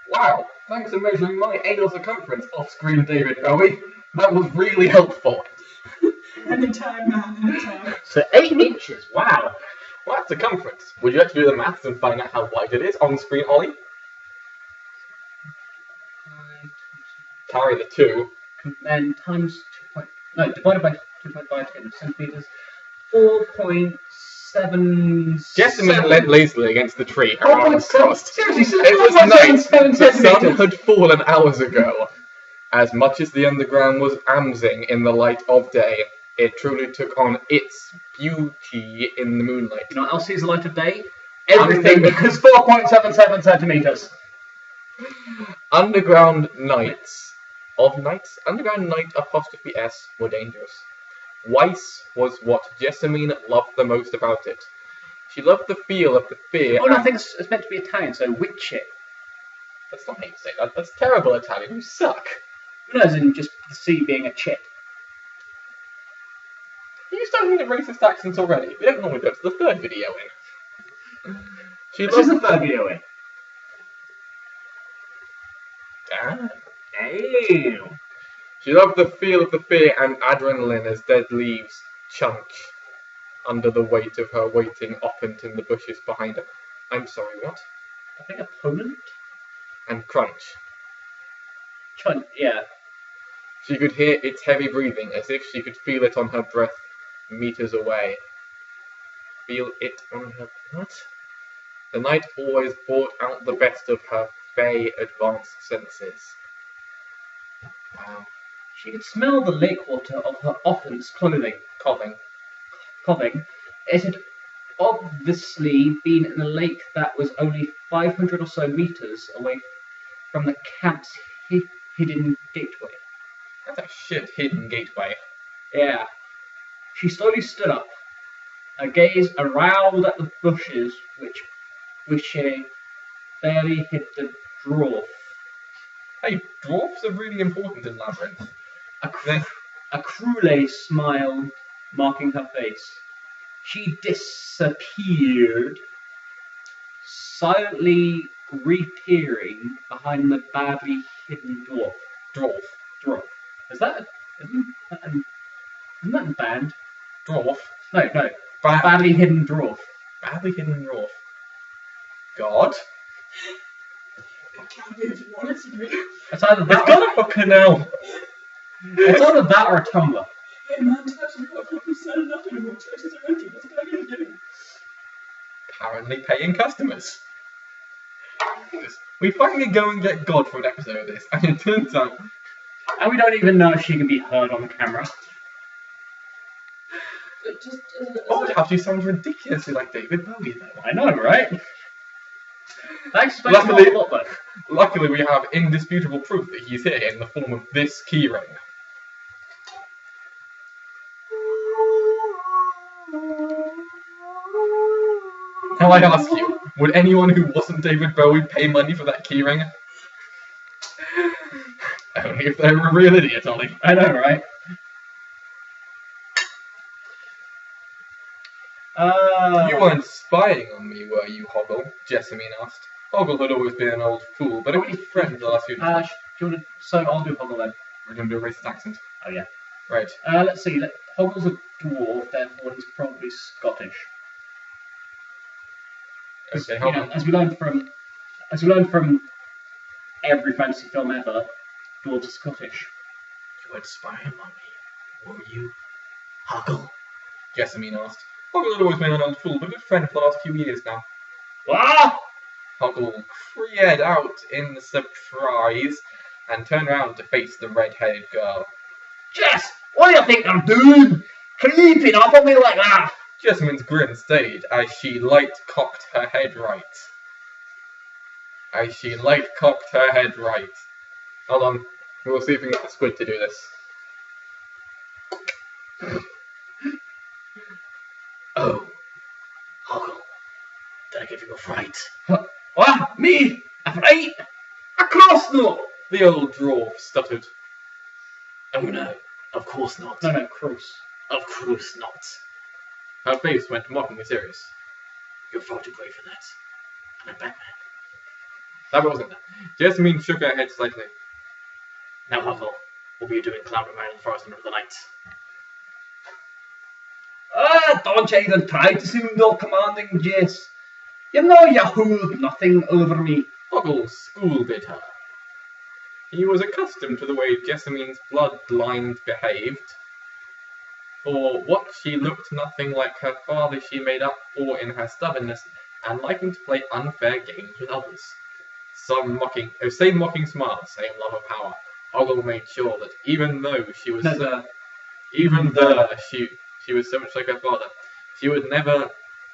Wow, thanks for measuring my anal circumference off-screen, David Bowie. That was really helpful. Anytime, man, anytime. So 8 inches, wow. Well, that's circumference. Would you like to do the maths and find out how wide it is on screen, Ollie? Carry the 2. And times divided by 2.5 centimeters, 4.7. Jessamine leant lazily against the tree. Her arms 4.7. crossed. Seriously, It was night. 7 The sun centimeters. had fallen hours ago. As much as the underground was amsing in the light of day, it truly took on its beauty in the moonlight. You know what else sees the light of day? Everything, Everything. because 4.77 centimeters. Underground nights Underground night apostrophe S were dangerous. Weiss was what Jessamine loved the most about it. She loved the feel of the fear. Oh, no, I think it's meant to be Italian, so witch it. That's not how you say that. That's terrible Italian. You suck. No, as in just the sea being a chit. Are you starting to racist accents already? We don't normally go to the third video in. She This is the loved third video in. Damn. Damn. She loved the feel of the fear and adrenaline as dead leaves chunk under the weight of her waiting oppant in the bushes behind her. I'm sorry, what? I think opponent? And crunch. Chunt, yeah. She could hear its heavy breathing as if she could feel it on her breath meters away. Feel it on her... what? The night always brought out the best of her fey advanced senses. Wow. She could smell the lake water of her oppant's clothing. Coughing. It had obviously been in a lake that was only 500 or so meters away from the camp's hidden gateway. That's a shit hidden gateway. Yeah. She slowly stood up, her gaze aroused at the bushes which she barely hid the dwarf. Hey, dwarfs are really important in Labyrinth. A cruel smile marking her face. She disappeared, silently reappearing behind the badly hidden dwarf. Dwarf. Isn't that a band? Dwarf. No. Badly hidden dwarf. Badly hidden dwarf. God. It can be if you want it to be. It's either It's that, got a hooker now. it's either that or a tumbler. Hey man, types of not fucking selling up anymore. Choices are empty. What's the guy gonna do? Apparently paying customers. We finally go and get God for an episode of this, and it turns out... And we don't even know if she can be heard on the camera. But just, Oh, how she sounds ridiculously like David Bowie, though. I know, right? Thanks for Luckily- making my though. Luckily, we have indisputable proof that he's here in the form of this keyring. Now I ask you, would anyone who wasn't David Bowie pay money for that keyring? Only if they were a real idiot, Ollie. I know, right? You weren't spying on me, were you, Hoggle? Jessamine asked. Hoggle had always been an old fool, but a good friend the last few days. So I'll do Hoggle then. We're going to do a racist accent. Oh yeah. Right. Let's see. Hoggle's a dwarf, therefore he's probably Scottish. Okay, You hold know, on. as we learned from every fantasy film ever, dwarves are Scottish. You weren't spying on me, were you, Hoggle? Jessamine asked. Hoggle had always been an old fool, but a good friend for the last few years now. Ah! Hoggle creared out in surprise and turned around to face the red-headed girl. Jess, what do you think I'm doing? Creeping up on me like that? Jessamine's grin stayed as she light-cocked her head right. Hold on, we'll see if we can get the squid to do this. Oh, Hoggle, did I give you a fright? What? Me? A fright? Of course not! The old dwarf stuttered. Oh no, of course not. No, Cruz. Of course not. Her face went mockingly serious. You're far too brave for that. I'm a Batman. That wasn't. Jessamine shook her head slightly. Now, Huckle, what were you doing clambering around in the forest in the middle of the night? Don't you even try to sound all commanding, Jess. You know you hold nothing over me. Hoggle scolded her. He was accustomed to the way Jessamine's bloodline behaved. For what she looked nothing like her father, she made up for in her stubbornness and liking to play unfair games with others. Same mocking smile, same love of power. Hoggle made sure that even though she was she was so much like her father, she would never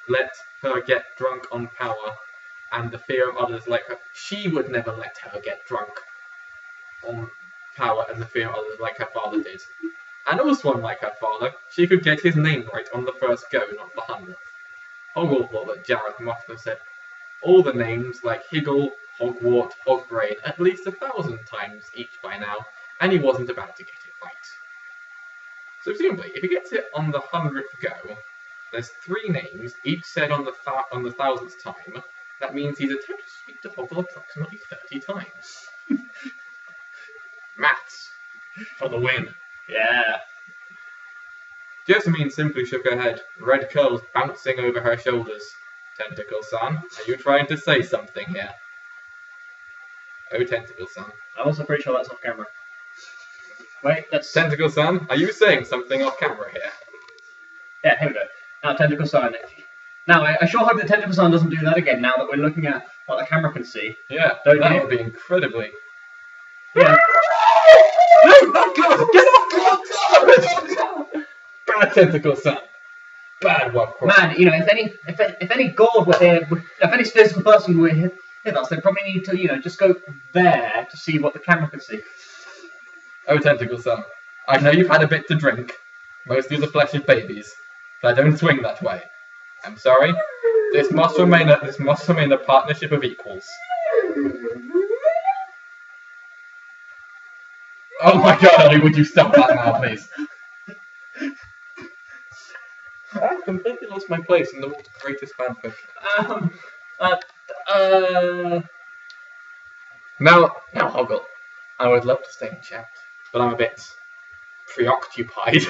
let her get drunk on power and the fear of others like her. She would never let her get drunk on power and the fear of others like her father did. And also unlike her father, she could get his name right on the first go, not the 100th. Hoggle thought that Jareth must have said all the names like Higgle, Hogwart, Hogbrain at least 1,000 times each by now, and he wasn't about to get it right. So presumably, if he gets it on the 100th go, there's 3 names, each said on the 1,000th time. That means he's attempted to speak to Hoggle approximately 30 times. Maths for the win. Yeah. Jessamine simply shook her head, red curls bouncing over her shoulders. Tentacle-san, are you trying to say something here? Oh, Tentacle-san. I'm also pretty sure that's off camera. Wait, that's... Tentacle-san, are you saying something off camera here? Yeah, here we go. Now, Tentacle-san. Now, I sure hope that Tentacle-san doesn't do that again now that we're looking at what the camera can see. Yeah, Don't that you? would be incredibly... Yeah. No, not good! Get off! Bad Tentacle-san. Bad one. Man, you know, if any god were here, if any physical person were here with us, they probably need to, you know, just go there to see what the camera can see. Oh, Tentacle-san, I know you've had a bit to drink. Most of the flesh is babies, but I don't swing that way. I'm sorry. This must remain a partnership of equals. Oh my God, Ellie, would you stop that now, please? I've completely lost my place in the world's greatest fanfic. Now, Hoggle, I would love to stay and chat, but I'm a bit preoccupied.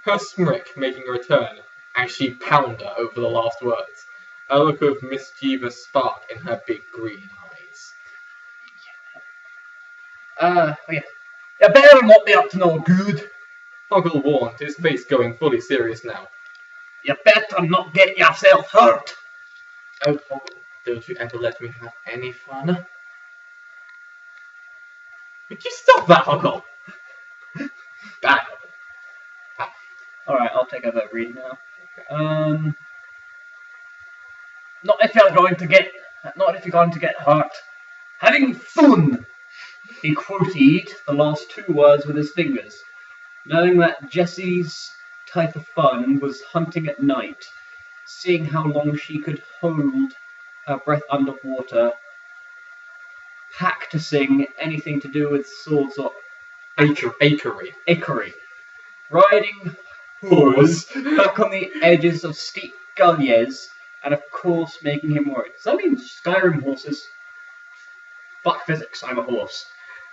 Her smirk making a return as she pounded over the last words, a look of mischievous spark in her big green eyes. Yeah. You better not be up to no good. Hoggle warned, his face going fully serious now. You better not get yourself hurt. Oh, Hoggle, don't you ever let me have any fun? Would you stop that, Hoggle? Bad Hoggle. Alright, I'll take over reading now. Not if you're going to get hurt. Having fun! He quoted the last 2 words with his fingers, knowing that Jessie's type of fun was hunting at night, seeing how long she could hold her breath underwater, practicing anything to do with swords or Akery. riding horse back on the edges of steep gullies, and of course making him worried. Does that mean Skyrim horses? Fuck physics, I'm a horse.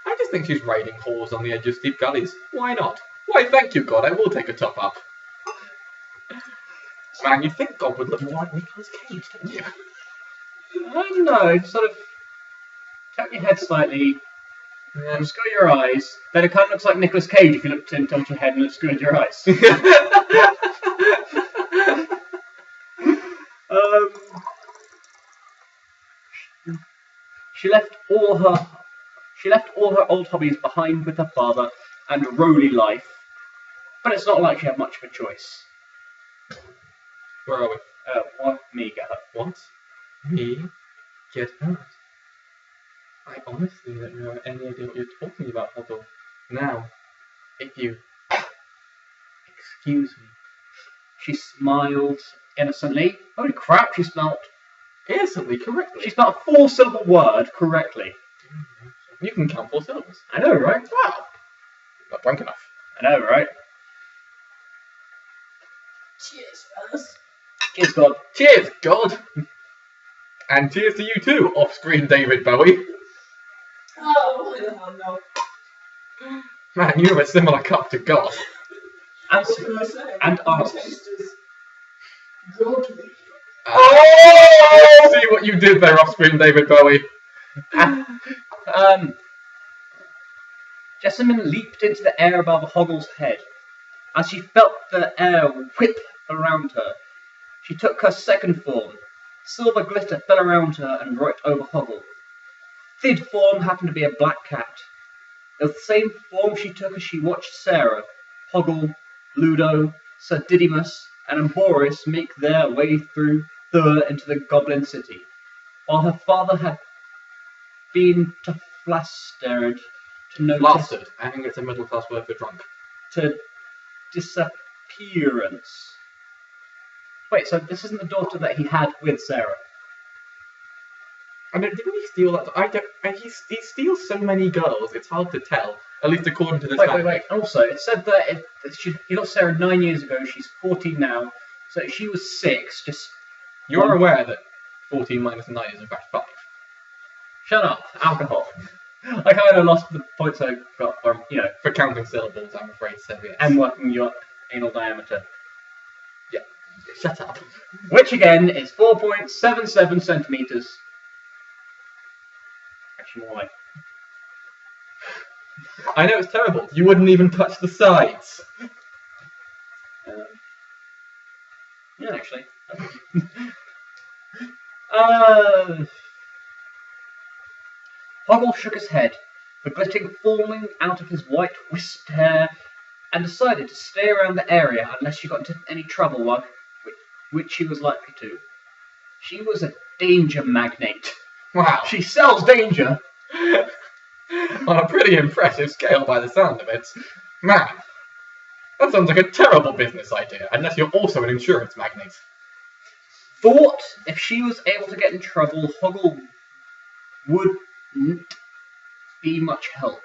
I just think she's riding horse on the edge of steep gullies. Why not? Why, thank you, God, I will take a top up. Man, you'd think God would look more like Nicolas Cage, don't you? I don't know, sort of tap your head slightly, screw your eyes, then it kind of looks like Nicolas Cage if you look to tilt your head and screw your eyes. She left all her old hobbies behind with her father and a rolly life, but it's not like she had much of a choice. Where are we? What? Me get hurt. What? Me get hurt? I honestly don't know any idea what you're talking about, Hoggle. Now, if you excuse me. She smiled innocently. Holy crap, she spelled Innocently, correctly. a 4-syllable word correctly. You can count 4 syllables. I know, right? Wow. Not drunk enough. I know, right? Cheers, fellas. Cheers, God. Cheers, God! And cheers to you too, off-screen David Bowie. Oh, no. Man, you have a similar cup to God. And, What can I say? and My arms. taste is godly. Oh! See what you did there, Offspring, David Bowie. Jessamine leaped into the air above Hoggle's head. As she felt the air whip around her, she took her second form. Silver glitter fell around her and right over Hoggle. Third form happened to be a black cat. It was the same form she took as she watched Sarah, Hoggle, Ludo, Sir Didymus, and Boris make their way through Thur into the Goblin City, while her father had been to flastered to notice Blasted. I think it's a middle class word for drunk. to disappearance. Wait, so this isn't the daughter that he had with Sarah? I mean, didn't he steal that? I don't. And he steals so many girls. It's hard to tell. At least according to this. Wait. Also, it said that he got Sarah 9 years ago. She's 14 now. So she was 6. Just You are aware that 14 minus 9 is in fact 5. shut up. Alcohol. I kind of lost the points I got, or For counting syllables, I'm afraid so. Yes. and working your anal diameter, Shut up. which again is 4.77 centimeters. Actually, more like. I know it's terrible. You wouldn't even touch the sides. Yeah, actually. Hoggle shook his head, the glitter falling out of his white wisped hair, and decided to stay around the area unless she got into any trouble, which she was likely to. She was a danger magnate. Wow. She sells danger. On a pretty impressive scale by the sound of it. Man, that sounds like a terrible business idea, unless you're also an insurance magnate. Thought if she was able to get in trouble, Hoggle wouldn't be much help.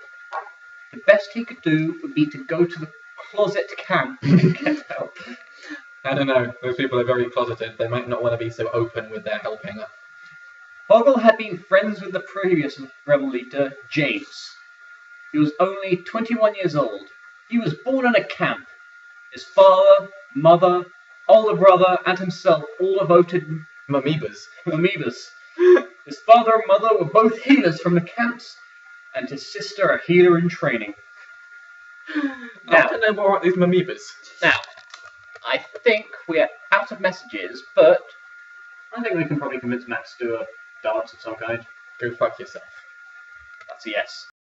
The best he could do would be to go to the closet camp and get help. I don't know, those people are very closeted. They might not want to be so open with their helping. Hoggle had been friends with the previous rebel leader, James. He was only 21 years old. He was born in a camp. His father, mother, older brother, and himself all devoted Amoebas. amoebas. His father and mother were both healers from the camps, and his sister a healer in training. I don't know more about these amoebas. Now, I think we're out of messages, but I think we can probably convince Max to do a dance of some kind. Go fuck yourself. That's a yes.